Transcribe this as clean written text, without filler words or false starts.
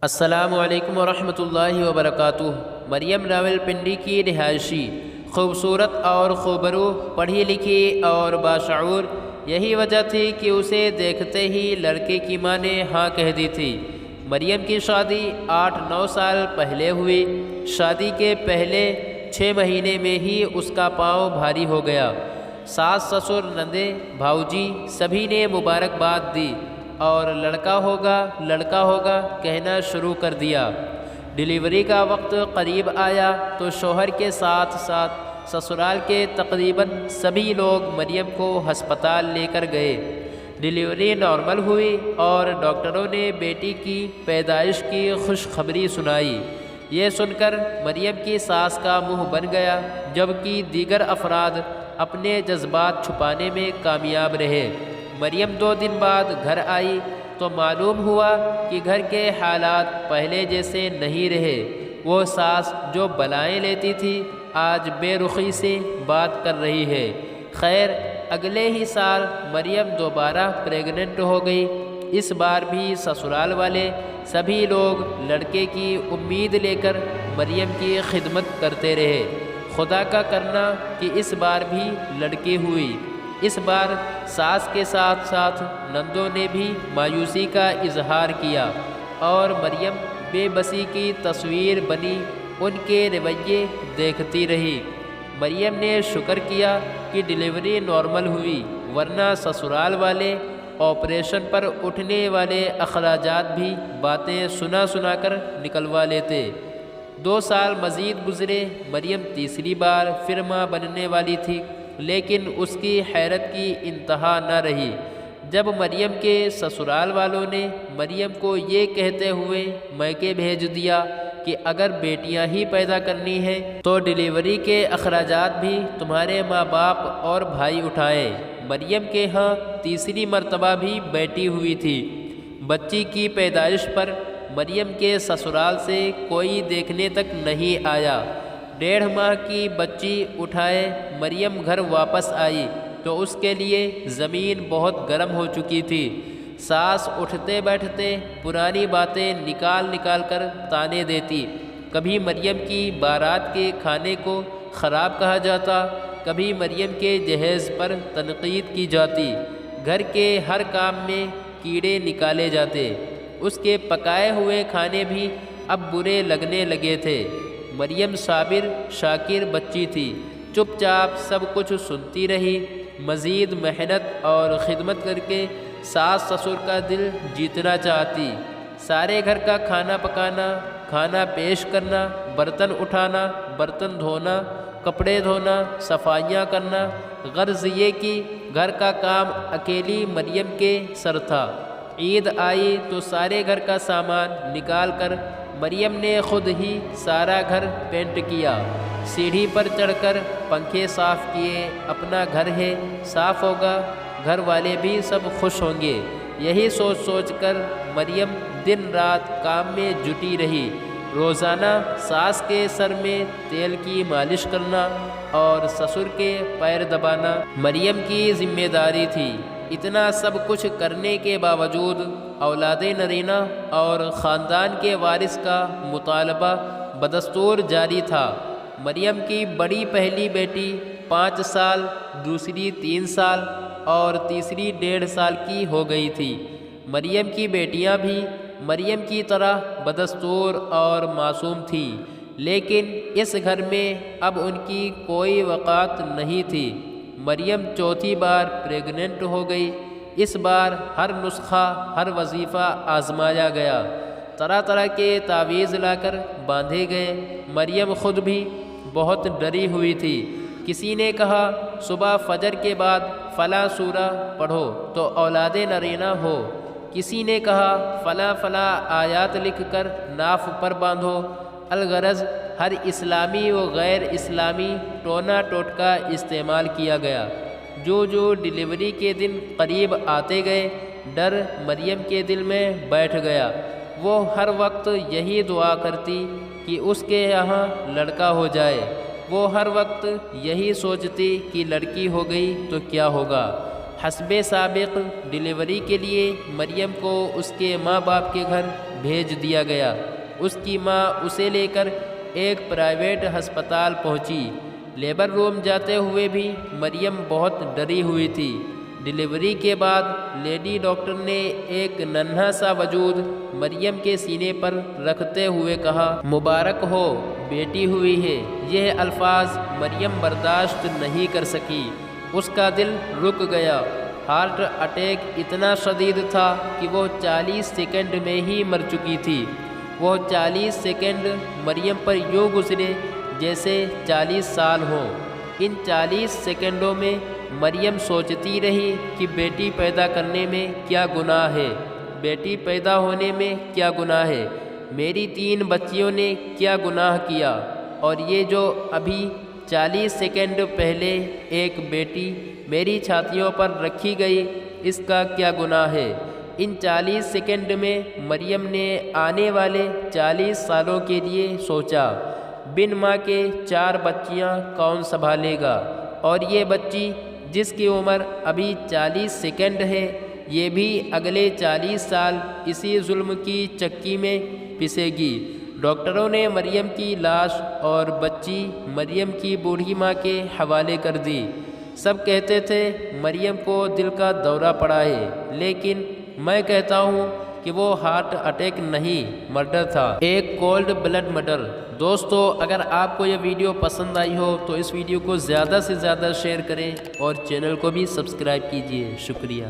السلام علیکم ورحمۃ اللہ وبرکاتہ۔ مریم راولپنڈی کی رہائشی، خوبصورت اور خوبرو، پڑھی لکھی اور باشعور۔ یہی وجہ تھی کہ اسے دیکھتے ہی لڑکے کی ماں نے ہاں کہہ دی تھی۔ مریم کی شادی 8-9 سال پہلے ہوئی۔ شادی کے پہلے 6 مہینے میں ہی اس کا پاؤں بھاری ہو گیا۔ ساس سسر نندے بھاؤجی سبھی نے مبارکباد دی اور لڑکا ہوگا کہنا شروع کر دیا۔ ڈیلیوری کا وقت قریب آیا تو شوہر کے ساتھ ساتھ سسرال کے تقریباً سبھی لوگ مریم کو ہسپتال لے کر گئے۔ ڈیلیوری نارمل ہوئی اور ڈاکٹروں نے بیٹی کی پیدائش کی خوشخبری سنائی۔ یہ سن کر مریم کی ساس کا منہ بن گیا، جبکہ دیگر افراد اپنے جذبات چھپانے میں کامیاب رہے۔ مریم 2 دن بعد گھر آئی تو معلوم ہوا کہ گھر کے حالات پہلے جیسے نہیں رہے۔ وہ ساس جو بلائیں لیتی تھی آج بے رخی سے بات کر رہی ہے۔ خیر، اگلے ہی سال مریم دوبارہ پریگننٹ ہو گئی۔ اس بار بھی سسرال والے سبھی لوگ لڑکے کی امید لے کر مریم کی خدمت کرتے رہے۔ خدا کا کرنا کہ اس بار بھی لڑکی ہوئی۔ اس بار ساس کے ساتھ ساتھ نندوں نے بھی مایوسی کا اظہار کیا اور مریم بے بسی کی تصویر بنی ان کے رویے دیکھتی رہی۔ مریم نے شکر کیا کہ ڈیلیوری نارمل ہوئی، ورنہ سسرال والے آپریشن پر اٹھنے والے اخراجات بھی باتیں سنا کر نکلوا لیتے۔ 2 سال مزید گزرے۔ مریم تیسری بار پھر ماں بننے والی تھی، لیکن اس کی حیرت کی انتہا نہ رہی جب مریم کے سسرال والوں نے مریم کو یہ کہتے ہوئے میکے بھیج دیا کہ اگر بیٹیاں ہی پیدا کرنی ہیں تو ڈیلیوری کے اخراجات بھی تمہارے ماں باپ اور بھائی اٹھائیں۔ مریم کے ہاں تیسری مرتبہ بھی بیٹی ہوئی تھی۔ بچی کی پیدائش پر مریم کے سسرال سے کوئی دیکھنے تک نہیں آیا۔ 1.5 ماہ کی بچی اٹھائے مریم گھر واپس آئی تو اس کے لیے زمین بہت گرم ہو چکی تھی۔ ساس اٹھتے بیٹھتے پرانی باتیں نکال کر تانے دیتی۔ کبھی مریم کی بارات کے کھانے کو خراب کہا جاتا، کبھی مریم کے جہیز پر تنقید کی جاتی۔ گھر کے ہر کام میں کیڑے نکالے جاتے۔ اس کے پکائے ہوئے کھانے بھی اب برے لگنے لگے تھے۔ مریم صابر شاکر بچی تھی، چپ چاپ سب کچھ سنتی رہی۔ مزید محنت اور خدمت کر کے ساس سسر کا دل جیتنا چاہتی۔ سارے گھر کا کھانا پکانا، کھانا پیش کرنا، برتن اٹھانا، برتن دھونا، کپڑے دھونا، صفائیاں کرنا، غرض یہ کہ گھر کا کام اکیلی مریم کے سر تھا۔ عید آئی تو سارے گھر کا سامان نکال کر مریم نے خود ہی سارا گھر پینٹ کیا۔ سیڑھی پر چڑھ کر پنکھے صاف کیے۔ اپنا گھر ہے، صاف ہوگا، گھر والے بھی سب خوش ہوں گے، یہی سوچ کر مریم دن رات کام میں جٹی رہی۔ روزانہ ساس کے سر میں تیل کی مالش کرنا اور سسر کے پیر دبانا مریم کی ذمہ داری تھی۔ اتنا سب کچھ کرنے کے باوجود اولاد نرینہ اور خاندان کے وارث کا مطالبہ بدستور جاری تھا۔ مریم کی بڑی پہلی بیٹی 5 سال، دوسری 3 سال اور تیسری 1.5 سال کی ہو گئی تھی۔ مریم کی بیٹیاں بھی مریم کی طرح بدستور اور معصوم تھیں، لیکن اس گھر میں اب ان کی کوئی وقعت نہیں تھی۔ مریم 4تھی بار پریگننٹ ہو گئی۔ اس بار ہر نسخہ، ہر وظیفہ آزمایا گیا، طرح کے تعویذ لا کر باندھے گئے۔ مریم خود بھی بہت ڈری ہوئی تھی۔ کسی نے کہا صبح فجر کے بعد فلاں سورہ پڑھو تو اولاد نرینہ ہو، کسی نے کہا فلاں آیات لکھ کر ناف پر باندھو۔ الغرض ہر اسلامی و غیر اسلامی ٹونا ٹوٹکا استعمال کیا گیا۔ جو ڈیلیوری کے دن قریب آتے گئے، ڈر مریم کے دل میں بیٹھ گیا۔ وہ ہر وقت یہی دعا کرتی کہ اس کے یہاں لڑکا ہو جائے۔ وہ ہر وقت یہی سوچتی کہ لڑکی ہو گئی تو کیا ہوگا۔ حسب سابق ڈیلیوری کے لیے مریم کو اس کے ماں باپ کے گھر بھیج دیا گیا۔ اس کی ماں اسے لے کر ایک پرائیویٹ ہسپتال پہنچی۔ لیبر روم جاتے ہوئے بھی مریم بہت ڈری ہوئی تھی۔ ڈلیوری کے بعد لیڈی ڈاکٹر نے ایک ننھا سا وجود مریم کے سینے پر رکھتے ہوئے کہا، مبارک ہو، بیٹی ہوئی ہے۔ یہ الفاظ مریم برداشت نہیں کر سکی۔ اس کا دل رک گیا۔ ہارٹ اٹیک اتنا شدید تھا کہ وہ 40 سیکنڈ میں ہی مر چکی تھی۔ وہ 40 سیکنڈ مریم پر یوں گزرے جیسے 40 سال ہوں۔ ان 40 سیکنڈوں میں مریم سوچتی رہی کہ بیٹی پیدا کرنے میں کیا گناہ ہے، بیٹی پیدا ہونے میں کیا گناہ ہے، میری 3 بچیوں نے کیا گناہ کیا، اور یہ جو ابھی 40 سیکنڈ پہلے ایک بیٹی میری چھاتیوں پر رکھی گئی، اس کا کیا گناہ ہے۔ ان 40 سیکنڈ میں مریم نے آنے والے 40 سالوں کے لیے سوچا، بن ماں کے 4 بچیاں کون سنبھالے گا، اور یہ بچی جس کی عمر ابھی 40 سیکنڈ ہے، یہ بھی اگلے 40 سال اسی ظلم کی چکی میں پسے گی۔ ڈاکٹروں نے مریم کی لاش اور بچی مریم کی بوڑھی ماں کے حوالے کر دی۔ سب کہتے تھے مریم کو دل کا دورہ پڑا ہے، لیکن میں کہتا ہوں کہ وہ ہارٹ اٹیک نہیں، مرڈر تھا، ایک کولڈ بلڈ مرڈر۔ دوستو، اگر آپ کو یہ ویڈیو پسند آئی ہو تو اس ویڈیو کو زیادہ سے زیادہ شیئر کریں اور چینل کو بھی سبسکرائب کیجیے۔ شکریہ۔